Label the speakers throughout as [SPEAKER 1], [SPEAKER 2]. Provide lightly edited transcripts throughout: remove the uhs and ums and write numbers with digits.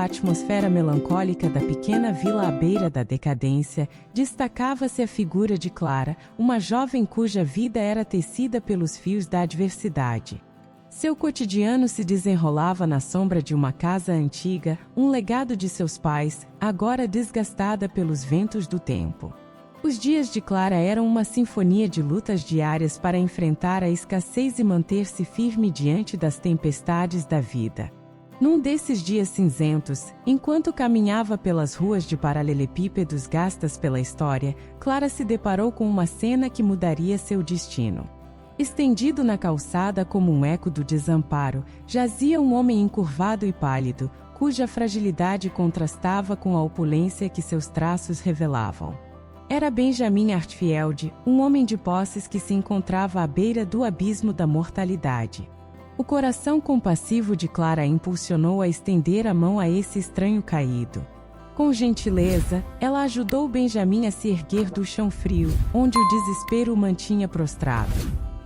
[SPEAKER 1] atmosfera melancólica da pequena vila à beira da decadência, destacava-se a figura de Clara, uma jovem cuja vida era tecida pelos fios da adversidade. Seu cotidiano se desenrolava na sombra de uma casa antiga, um legado de seus pais, agora desgastada pelos ventos do tempo. Os dias de Clara eram uma sinfonia de lutas diárias para enfrentar a escassez e manter-se firme diante das tempestades da vida. Num desses dias cinzentos, enquanto caminhava pelas ruas de paralelepípedos gastas pela história, Clara se deparou com uma cena que mudaria seu destino. Estendido na calçada como um eco do desamparo, jazia um homem encurvado e pálido, cuja fragilidade contrastava com a opulência que seus traços revelavam. Era Benjamin Artfield, um homem de posses que se encontrava à beira do abismo da mortalidade. O coração compassivo de Clara impulsionou a estender a mão a esse estranho caído. Com gentileza, ela ajudou Benjamin a se erguer do chão frio, onde o desespero o mantinha prostrado.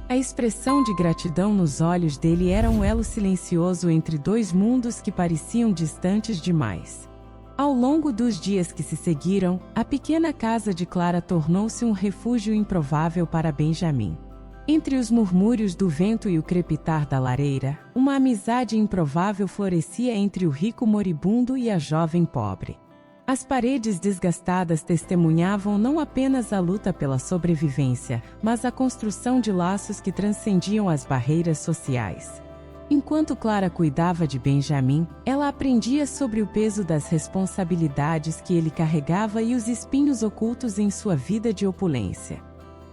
[SPEAKER 1] A expressão de gratidão nos olhos dele era um elo silencioso entre dois mundos que pareciam distantes demais. Ao longo dos dias que se seguiram, a pequena casa de Clara tornou-se um refúgio improvável para Benjamin. Entre os murmúrios do vento e o crepitar da lareira, uma amizade improvável florescia entre o rico moribundo e a jovem pobre. As paredes desgastadas testemunhavam não apenas a luta pela sobrevivência, mas a construção de laços que transcendiam as barreiras sociais. Enquanto Clara cuidava de Benjamin, ela aprendia sobre o peso das responsabilidades que ele carregava e os espinhos ocultos em sua vida de opulência.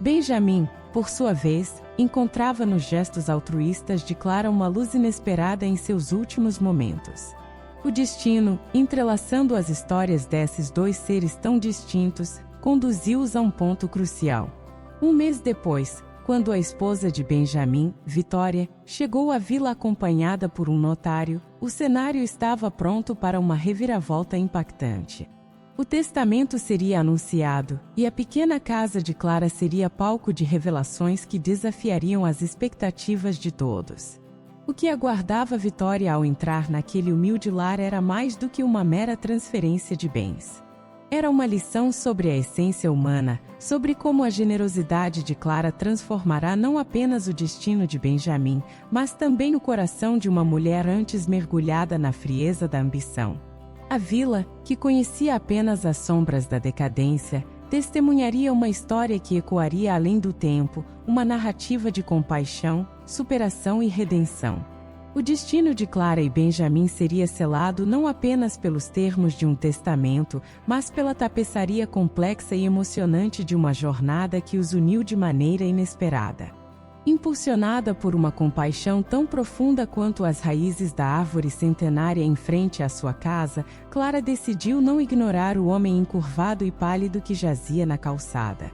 [SPEAKER 1] Benjamin, por sua vez, encontrava nos gestos altruístas de Clara uma luz inesperada em seus últimos momentos. O destino, entrelaçando as histórias desses dois seres tão distintos, conduziu-os a um ponto crucial. Um mês depois, quando a esposa de Benjamin, Vitória, chegou à vila acompanhada por um notário, o cenário estava pronto para uma reviravolta impactante. O testamento seria anunciado, e a pequena casa de Clara seria palco de revelações que desafiariam as expectativas de todos. O que aguardava Vitória ao entrar naquele humilde lar era mais do que uma mera transferência de bens. Era uma lição sobre a essência humana, sobre como a generosidade de Clara transformará não apenas o destino de Benjamin, mas também o coração de uma mulher antes mergulhada na frieza da ambição. A vila, que conhecia apenas as sombras da decadência, testemunharia uma história que ecoaria além do tempo, uma narrativa de compaixão, superação e redenção. O destino de Clara e Benjamin seria selado não apenas pelos termos de um testamento, mas pela tapeçaria complexa e emocionante de uma jornada que os uniu de maneira inesperada. Impulsionada por uma compaixão tão profunda quanto as raízes da árvore centenária em frente à sua casa, Clara decidiu não ignorar o homem encurvado e pálido que jazia na calçada.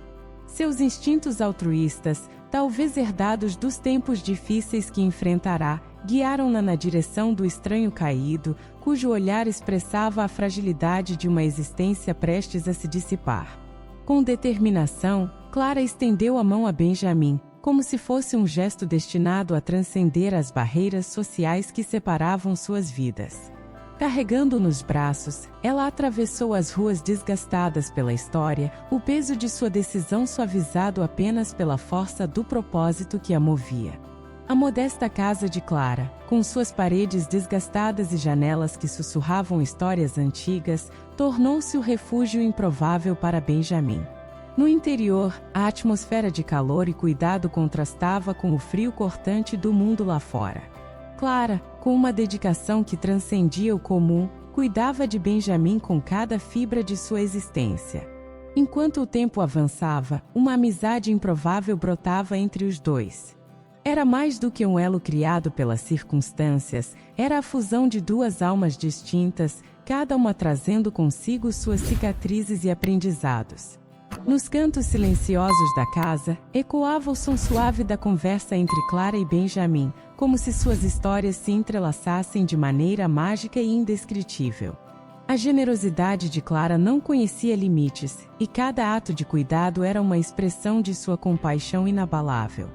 [SPEAKER 1] Seus instintos altruístas, talvez herdados dos tempos difíceis que enfrentará, guiaram-na na direção do estranho caído, cujo olhar expressava a fragilidade de uma existência prestes a se dissipar. Com determinação, Clara estendeu a mão a Benjamin, como se fosse um gesto destinado a transcender as barreiras sociais que separavam suas vidas. Carregando-o nos braços, ela atravessou as ruas desgastadas pela história, o peso de sua decisão suavizado apenas pela força do propósito que a movia. A modesta casa de Clara, com suas paredes desgastadas e janelas que sussurravam histórias antigas, tornou-se o refúgio improvável para Benjamin. No interior, a atmosfera de calor e cuidado contrastava com o frio cortante do mundo lá fora. Clara, com uma dedicação que transcendia o comum, cuidava de Benjamin com cada fibra de sua existência. Enquanto o tempo avançava, uma amizade improvável brotava entre os dois. Era mais do que um elo criado pelas circunstâncias, era a fusão de duas almas distintas, cada uma trazendo consigo suas cicatrizes e aprendizados. Nos cantos silenciosos da casa, ecoava o som suave da conversa entre Clara e Benjamin, como se suas histórias se entrelaçassem de maneira mágica e indescritível. A generosidade de Clara não conhecia limites, e cada ato de cuidado era uma expressão de sua compaixão inabalável.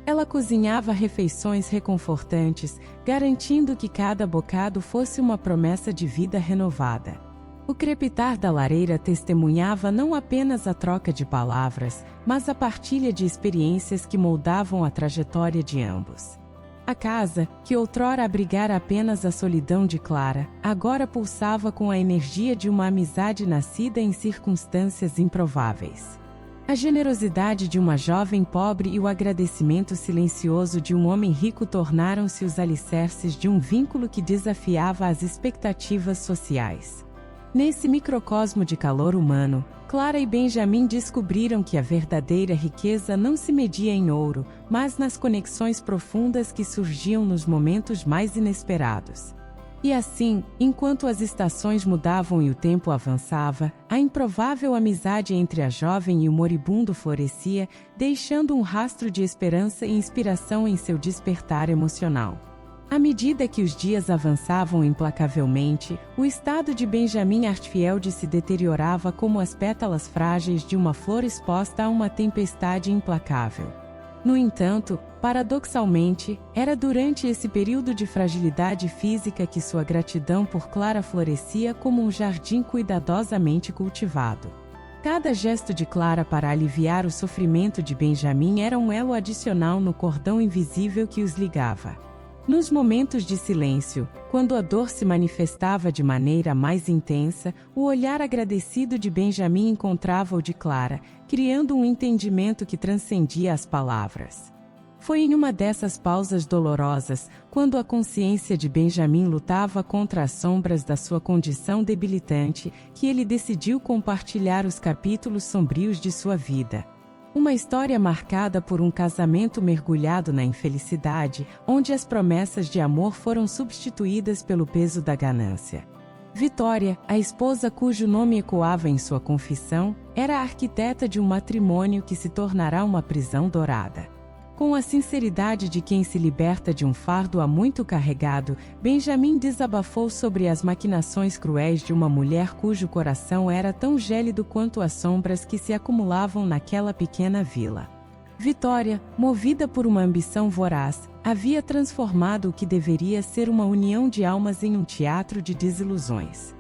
[SPEAKER 1] Ela cozinhava refeições reconfortantes, garantindo que cada bocado fosse uma promessa de vida renovada. O crepitar da lareira testemunhava não apenas a troca de palavras, mas a partilha de experiências que moldavam a trajetória de ambos. A casa, que outrora abrigara apenas a solidão de Clara, agora pulsava com a energia de uma amizade nascida em circunstâncias improváveis. A generosidade de uma jovem pobre e o agradecimento silencioso de um homem rico tornaram-se os alicerces de um vínculo que desafiava as expectativas sociais. Nesse microcosmo de calor humano, Clara e Benjamin descobriram que a verdadeira riqueza não se media em ouro, mas nas conexões profundas que surgiam nos momentos mais inesperados. E assim, enquanto as estações mudavam e o tempo avançava, a improvável amizade entre a jovem e o moribundo florescia, deixando um rastro de esperança e inspiração em seu despertar emocional. À medida que os dias avançavam implacavelmente, o estado de Benjamin Artfield se deteriorava como as pétalas frágeis de uma flor exposta a uma tempestade implacável. No entanto, paradoxalmente, era durante esse período de fragilidade física que sua gratidão por Clara florescia como um jardim cuidadosamente cultivado. Cada gesto de Clara para aliviar o sofrimento de Benjamin era um elo adicional no cordão invisível que os ligava. Nos momentos de silêncio, quando a dor se manifestava de maneira mais intensa, o olhar agradecido de Benjamin encontrava o de Clara, criando um entendimento que transcendia as palavras. Foi em uma dessas pausas dolorosas, quando a consciência de Benjamin lutava contra as sombras da sua condição debilitante, que ele decidiu compartilhar os capítulos sombrios de sua vida. Uma história marcada por um casamento mergulhado na infelicidade, onde as promessas de amor foram substituídas pelo peso da ganância. Vitória, a esposa cujo nome ecoava em sua confissão, era a arquiteta de um matrimônio que se tornará uma prisão dourada. Com a sinceridade de quem se liberta de um fardo há muito carregado, Benjamin desabafou sobre as maquinações cruéis de uma mulher cujo coração era tão gélido quanto as sombras que se acumulavam naquela pequena vila. Vitória, movida por uma ambição voraz, havia transformado o que deveria ser uma união de almas em um teatro de desilusões.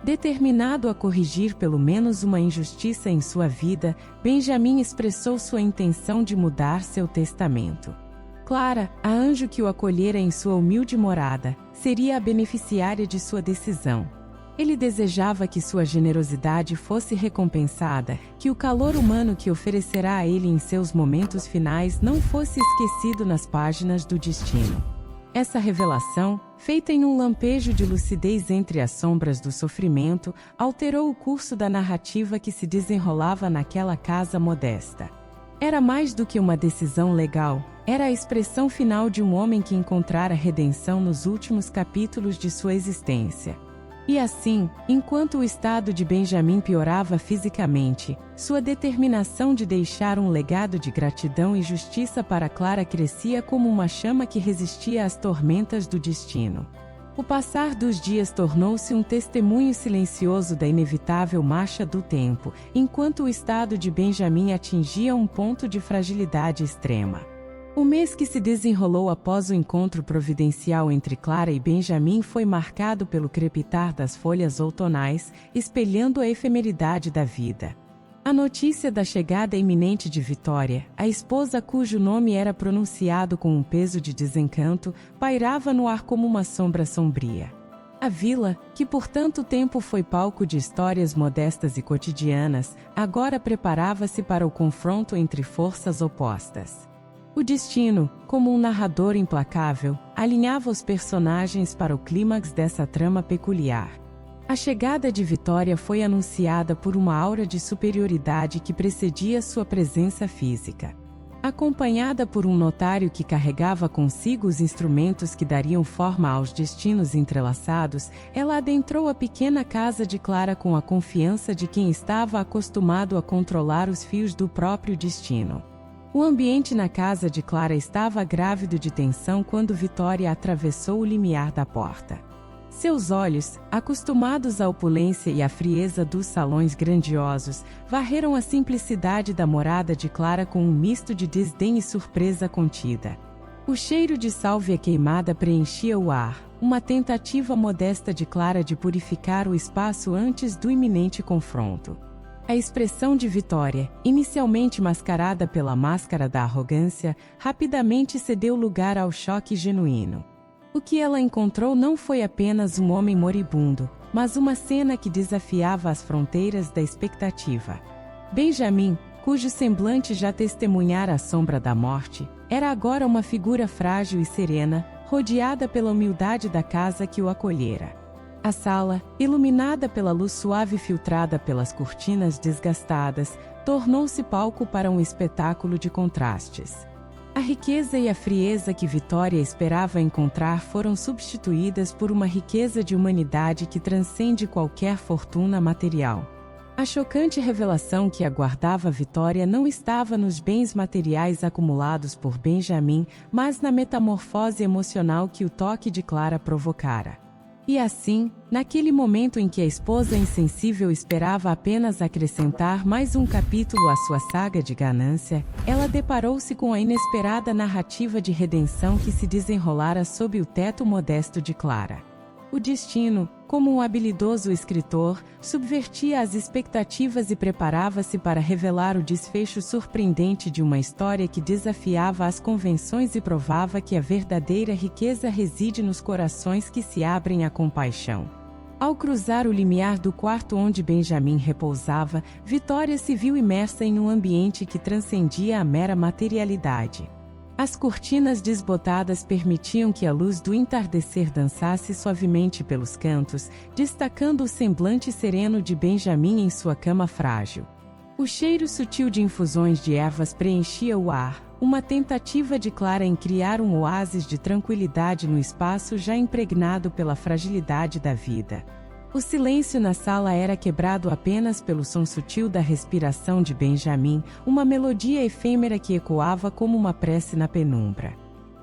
[SPEAKER 1] Determinado a corrigir pelo menos uma injustiça em sua vida, Benjamin expressou sua intenção de mudar seu testamento. Clara, a anjo que o acolhera em sua humilde morada, seria a beneficiária de sua decisão. Ele desejava que sua generosidade fosse recompensada, que o calor humano que oferecerá a ele em seus momentos finais não fosse esquecido nas páginas do destino. Essa revelação, feita em um lampejo de lucidez entre as sombras do sofrimento, alterou o curso da narrativa que se desenrolava naquela casa modesta. Era mais do que uma decisão legal, era a expressão final de um homem que encontrara redenção nos últimos capítulos de sua existência. E assim, enquanto o estado de Benjamin piorava fisicamente, sua determinação de deixar um legado de gratidão e justiça para Clara crescia como uma chama que resistia às tormentas do destino. O passar dos dias tornou-se um testemunho silencioso da inevitável marcha do tempo, enquanto o estado de Benjamin atingia um ponto de fragilidade extrema. O mês que se desenrolou após o encontro providencial entre Clara e Benjamin foi marcado pelo crepitar das folhas outonais, espelhando a efemeridade da vida. A notícia da chegada iminente de Vitória, a esposa cujo nome era pronunciado com um peso de desencanto, pairava no ar como uma sombra sombria. A vila, que por tanto tempo foi palco de histórias modestas e cotidianas, agora preparava-se para o confronto entre forças opostas. O destino, como um narrador implacável, alinhava os personagens para o clímax dessa trama peculiar. A chegada de Vitória foi anunciada por uma aura de superioridade que precedia sua presença física. Acompanhada por um notário que carregava consigo os instrumentos que dariam forma aos destinos entrelaçados, ela adentrou a pequena casa de Clara com a confiança de quem estava acostumado a controlar os fios do próprio destino. O ambiente na casa de Clara estava grávido de tensão quando Vitória atravessou o limiar da porta. Seus olhos, acostumados à opulência e à frieza dos salões grandiosos, varreram a simplicidade da morada de Clara com um misto de desdém e surpresa contida. O cheiro de sálvia queimada preenchia o ar, uma tentativa modesta de Clara de purificar o espaço antes do iminente confronto. A expressão de Vitória, inicialmente mascarada pela máscara da arrogância, rapidamente cedeu lugar ao choque genuíno. O que ela encontrou não foi apenas um homem moribundo, mas uma cena que desafiava as fronteiras da expectativa. Benjamin, cujo semblante já testemunhara a sombra da morte, era agora uma figura frágil e serena, rodeada pela humildade da casa que o acolhera. A sala, iluminada pela luz suave filtrada pelas cortinas desgastadas, tornou-se palco para um espetáculo de contrastes. A riqueza e a frieza que Vitória esperava encontrar foram substituídas por uma riqueza de humanidade que transcende qualquer fortuna material. A chocante revelação que aguardava Vitória não estava nos bens materiais acumulados por Benjamin, mas na metamorfose emocional que o toque de Clara provocara. E assim, naquele momento em que a esposa insensível esperava apenas acrescentar mais um capítulo à sua saga de ganância, ela deparou-se com a inesperada narrativa de redenção que se desenrolara sob o teto modesto de Clara. O destino, como um habilidoso escritor, subvertia as expectativas e preparava-se para revelar o desfecho surpreendente de uma história que desafiava as convenções e provava que a verdadeira riqueza reside nos corações que se abrem à compaixão. Ao cruzar o limiar do quarto onde Benjamin repousava, Vitória se viu imersa em um ambiente que transcendia a mera materialidade. As cortinas desbotadas permitiam que a luz do entardecer dançasse suavemente pelos cantos, destacando o semblante sereno de Benjamin em sua cama frágil. O cheiro sutil de infusões de ervas preenchia o ar, uma tentativa de Clara em criar um oásis de tranquilidade no espaço já impregnado pela fragilidade da vida. O silêncio na sala era quebrado apenas pelo som sutil da respiração de Benjamin, uma melodia efêmera que ecoava como uma prece na penumbra.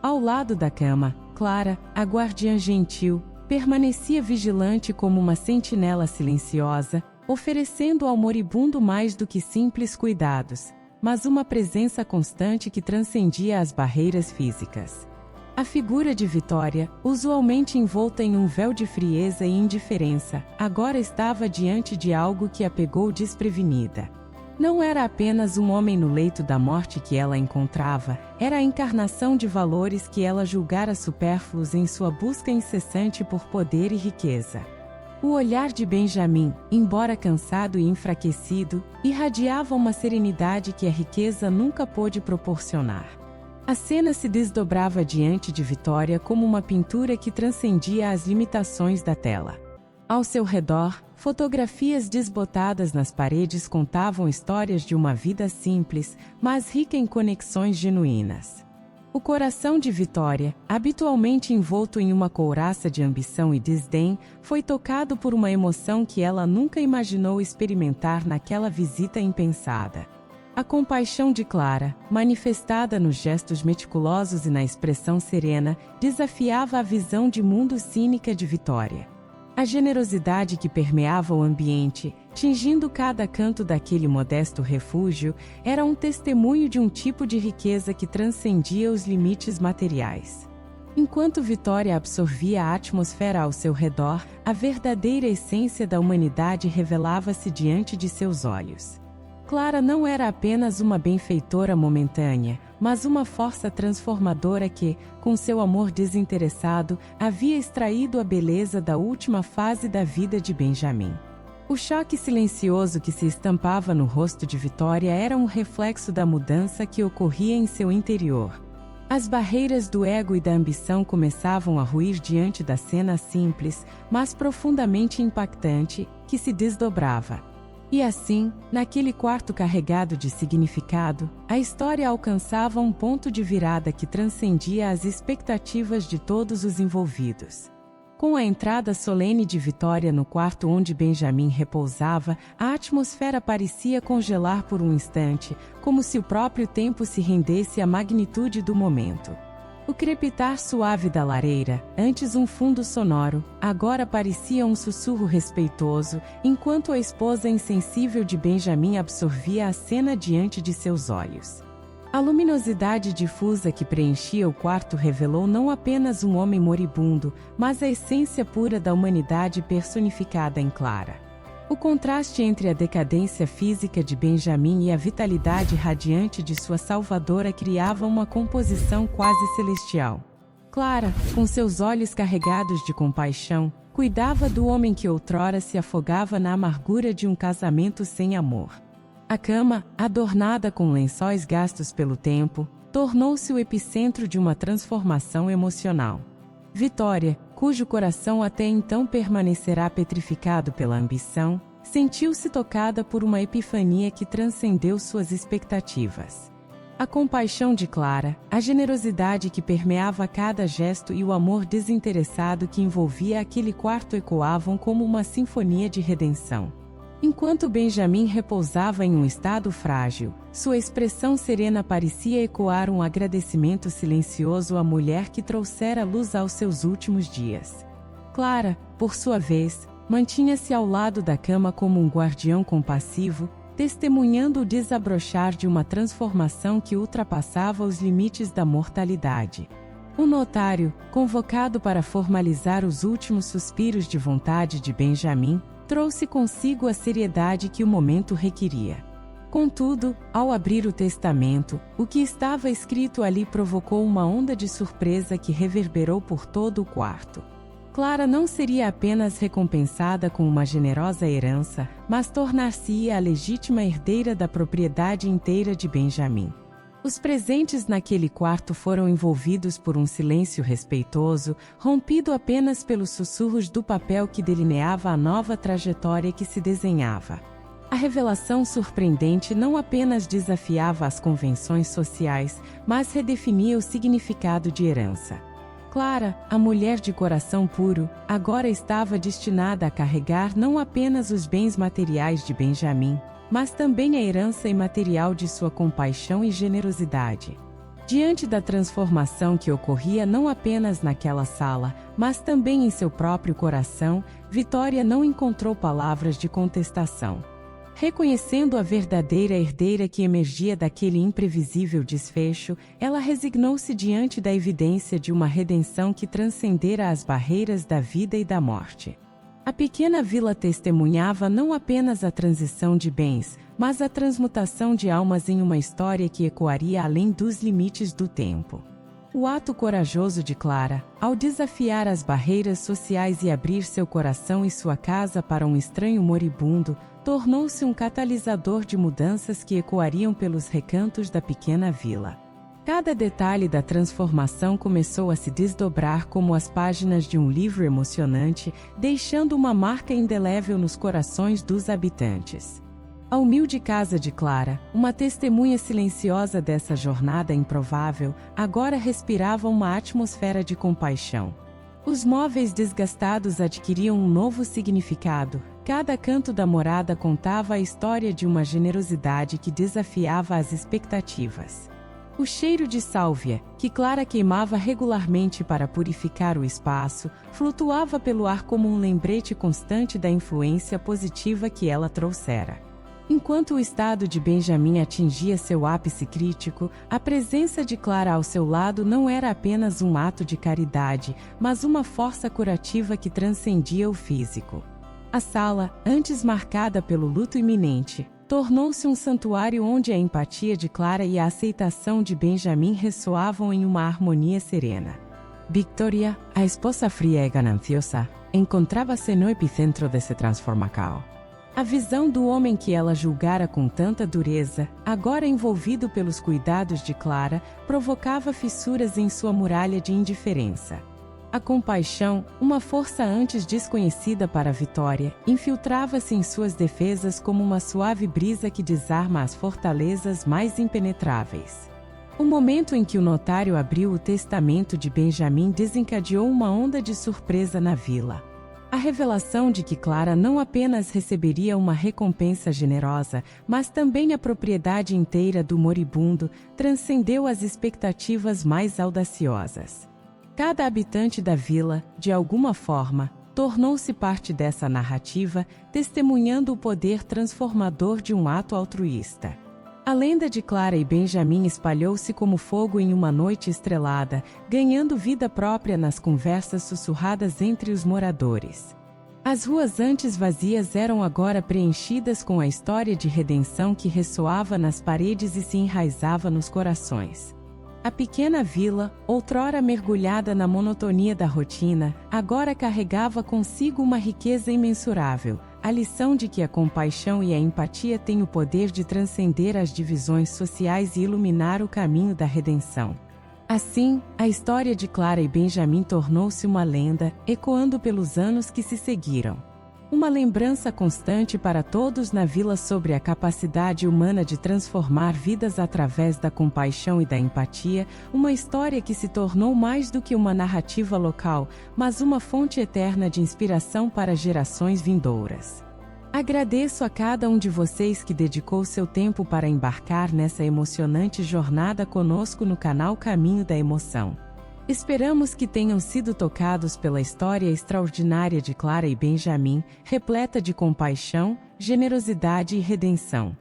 [SPEAKER 1] Ao lado da cama, Clara, a guardiã gentil, permanecia vigilante como uma sentinela silenciosa, oferecendo ao moribundo mais do que simples cuidados, mas uma presença constante que transcendia as barreiras físicas. A figura de Vitória, usualmente envolta em um véu de frieza e indiferença, agora estava diante de algo que a pegou desprevenida. Não era apenas um homem no leito da morte que ela encontrava, era a encarnação de valores que ela julgara supérfluos em sua busca incessante por poder e riqueza. O olhar de Benjamin, embora cansado e enfraquecido, irradiava uma serenidade que a riqueza nunca pôde proporcionar. A cena se desdobrava diante de Vitória como uma pintura que transcendia as limitações da tela. Ao seu redor, fotografias desbotadas nas paredes contavam histórias de uma vida simples, mas rica em conexões genuínas. O coração de Vitória, habitualmente envolto em uma couraça de ambição e desdém, foi tocado por uma emoção que ela nunca imaginou experimentar naquela visita impensada. A compaixão de Clara, manifestada nos gestos meticulosos e na expressão serena, desafiava a visão de mundo cínica de Vitória. A generosidade que permeava o ambiente, tingindo cada canto daquele modesto refúgio, era um testemunho de um tipo de riqueza que transcendia os limites materiais. Enquanto Vitória absorvia a atmosfera ao seu redor, a verdadeira essência da humanidade revelava-se diante de seus olhos. Clara não era apenas uma benfeitora momentânea, mas uma força transformadora que, com seu amor desinteressado, havia extraído a beleza da última fase da vida de Benjamin. O choque silencioso que se estampava no rosto de Vitória era um reflexo da mudança que ocorria em seu interior. As barreiras do ego e da ambição começavam a ruir diante da cena simples, mas profundamente impactante, que se desdobrava. E assim, naquele quarto carregado de significado, a história alcançava um ponto de virada que transcendia as expectativas de todos os envolvidos. Com a entrada solene de Vitória no quarto onde Benjamin repousava, a atmosfera parecia congelar por um instante, como se o próprio tempo se rendesse à magnitude do momento. O crepitar suave da lareira, antes um fundo sonoro, agora parecia um sussurro respeitoso, enquanto a esposa insensível de Benjamin absorvia a cena diante de seus olhos. A luminosidade difusa que preenchia o quarto revelou não apenas um homem moribundo, mas a essência pura da humanidade personificada em Clara. O contraste entre a decadência física de Benjamin e a vitalidade radiante de sua salvadora criava uma composição quase celestial. Clara, com seus olhos carregados de compaixão, cuidava do homem que outrora se afogava na amargura de um casamento sem amor. A cama, adornada com lençóis gastos pelo tempo, tornou-se o epicentro de uma transformação emocional. Vitória, cujo coração até então permanecerá petrificado pela ambição, sentiu-se tocada por uma epifania que transcendeu suas expectativas. A compaixão de Clara, a generosidade que permeava cada gesto e o amor desinteressado que envolvia aquele quarto ecoavam como uma sinfonia de redenção. Enquanto Benjamin repousava em um estado frágil, sua expressão serena parecia ecoar um agradecimento silencioso à mulher que trouxera luz aos seus últimos dias. Clara, por sua vez, mantinha-se ao lado da cama como um guardião compassivo, testemunhando o desabrochar de uma transformação que ultrapassava os limites da mortalidade. O notário, convocado para formalizar os últimos suspiros de vontade de Benjamin, trouxe consigo a seriedade que o momento requeria. Contudo, ao abrir o testamento, o que estava escrito ali provocou uma onda de surpresa que reverberou por todo o quarto. Clara não seria apenas recompensada com uma generosa herança, mas tornar-se-ia a legítima herdeira da propriedade inteira de Benjamin. Os presentes naquele quarto foram envolvidos por um silêncio respeitoso, rompido apenas pelos sussurros do papel que delineava a nova trajetória que se desenhava. A revelação surpreendente não apenas desafiava as convenções sociais, mas redefinia o significado de herança. Clara, a mulher de coração puro, agora estava destinada a carregar não apenas os bens materiais de Benjamin, mas também a herança imaterial de sua compaixão e generosidade. Diante da transformação que ocorria não apenas naquela sala, mas também em seu próprio coração, Vitória não encontrou palavras de contestação. Reconhecendo a verdadeira herdeira que emergia daquele imprevisível desfecho, ela resignou-se diante da evidência de uma redenção que transcendera as barreiras da vida e da morte. A pequena vila testemunhava não apenas a transição de bens, mas a transmutação de almas em uma história que ecoaria além dos limites do tempo. O ato corajoso de Clara, ao desafiar as barreiras sociais e abrir seu coração e sua casa para um estranho moribundo, tornou-se um catalisador de mudanças que ecoariam pelos recantos da pequena vila. Cada detalhe da transformação começou a se desdobrar como as páginas de um livro emocionante, deixando uma marca indelével nos corações dos habitantes. A humilde casa de Clara, uma testemunha silenciosa dessa jornada improvável, agora respirava uma atmosfera de compaixão. Os móveis desgastados adquiriam um novo significado, cada canto da morada contava a história de uma generosidade que desafiava as expectativas. O cheiro de sálvia, que Clara queimava regularmente para purificar o espaço, flutuava pelo ar como um lembrete constante da influência positiva que ela trouxera. Enquanto o estado de Benjamin atingia seu ápice crítico, a presença de Clara ao seu lado não era apenas um ato de caridade, mas uma força curativa que transcendia o físico. A sala, antes marcada pelo luto iminente, tornou-se um santuário onde a empatia de Clara e a aceitação de Benjamin ressoavam em uma harmonia serena. Victoria, a esposa fria e gananciosa, encontrava-se no epicentro desse transformação. A visão do homem que ela julgara com tanta dureza, agora envolvido pelos cuidados de Clara, provocava fissuras em sua muralha de indiferença. A compaixão, uma força antes desconhecida para Vitória, infiltrava-se em suas defesas como uma suave brisa que desarma as fortalezas mais impenetráveis. O momento em que o notário abriu o testamento de Benjamin desencadeou uma onda de surpresa na vila. A revelação de que Clara não apenas receberia uma recompensa generosa, mas também a propriedade inteira do moribundo, transcendeu as expectativas mais audaciosas. Cada habitante da vila, de alguma forma, tornou-se parte dessa narrativa, testemunhando o poder transformador de um ato altruísta. A lenda de Clara e Benjamin espalhou-se como fogo em uma noite estrelada, ganhando vida própria nas conversas sussurradas entre os moradores. As ruas antes vazias eram agora preenchidas com a história de redenção que ressoava nas paredes e se enraizava nos corações. A pequena vila, outrora mergulhada na monotonia da rotina, agora carregava consigo uma riqueza imensurável, a lição de que a compaixão e a empatia têm o poder de transcender as divisões sociais e iluminar o caminho da redenção. Assim, a história de Clara e Benjamin tornou-se uma lenda, ecoando pelos anos que se seguiram. Uma lembrança constante para todos na vila sobre a capacidade humana de transformar vidas através da compaixão e da empatia, uma história que se tornou mais do que uma narrativa local, mas uma fonte eterna de inspiração para gerações vindouras. Agradeço a cada um de vocês que dedicou seu tempo para embarcar nessa emocionante jornada conosco no canal Caminho da Emoção. Esperamos que tenham sido tocados pela história extraordinária de Clara e Benjamin, repleta de compaixão, generosidade e redenção.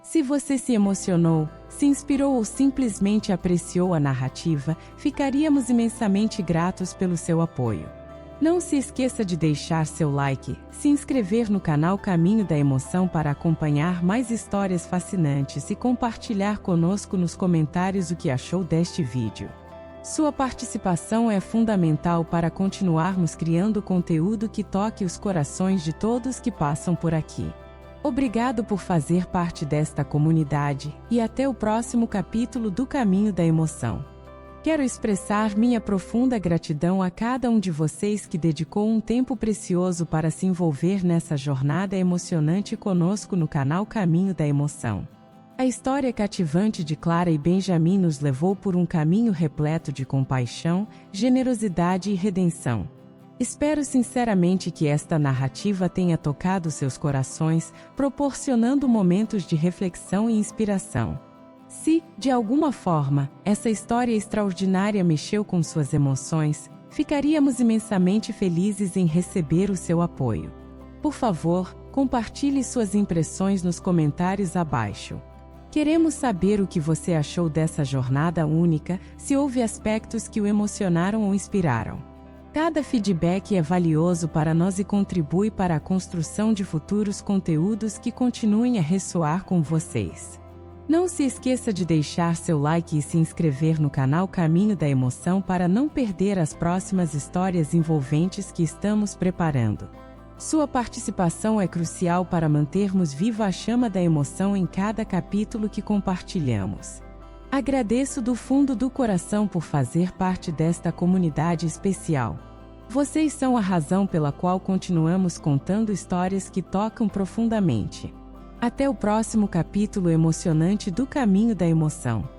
[SPEAKER 1] Se você se emocionou, se inspirou ou simplesmente apreciou a narrativa, ficaríamos imensamente gratos pelo seu apoio. Não se esqueça de deixar seu like, se inscrever no canal Caminho da Emoção para acompanhar mais histórias fascinantes e compartilhar conosco nos comentários o que achou deste vídeo. Sua participação é fundamental para continuarmos criando conteúdo que toque os corações de todos que passam por aqui. Obrigado por fazer parte desta comunidade, e até o próximo capítulo do Caminho da Emoção. Quero expressar minha profunda gratidão a cada um de vocês que dedicou um tempo precioso para se envolver nessa jornada emocionante conosco no canal Caminho da Emoção. A história cativante de Clara e Benjamin nos levou por um caminho repleto de compaixão, generosidade e redenção. Espero sinceramente que esta narrativa tenha tocado seus corações, proporcionando momentos de reflexão e inspiração. Se, de alguma forma, essa história extraordinária mexeu com suas emoções, ficaríamos imensamente felizes em receber o seu apoio. Por favor, compartilhe suas impressões nos comentários abaixo. Queremos saber o que você achou dessa jornada única, se houve aspectos que o emocionaram ou inspiraram. Cada feedback é valioso para nós e contribui para a construção de futuros conteúdos que continuem a ressoar com vocês. Não se esqueça de deixar seu like e se inscrever no canal Caminho da Emoção para não perder as próximas histórias envolventes que estamos preparando. Sua participação é crucial para mantermos viva a chama da emoção em cada capítulo que compartilhamos. Agradeço do fundo do coração por fazer parte desta comunidade especial. Vocês são a razão pela qual continuamos contando histórias que tocam profundamente. Até o próximo capítulo emocionante do Caminho da Emoção.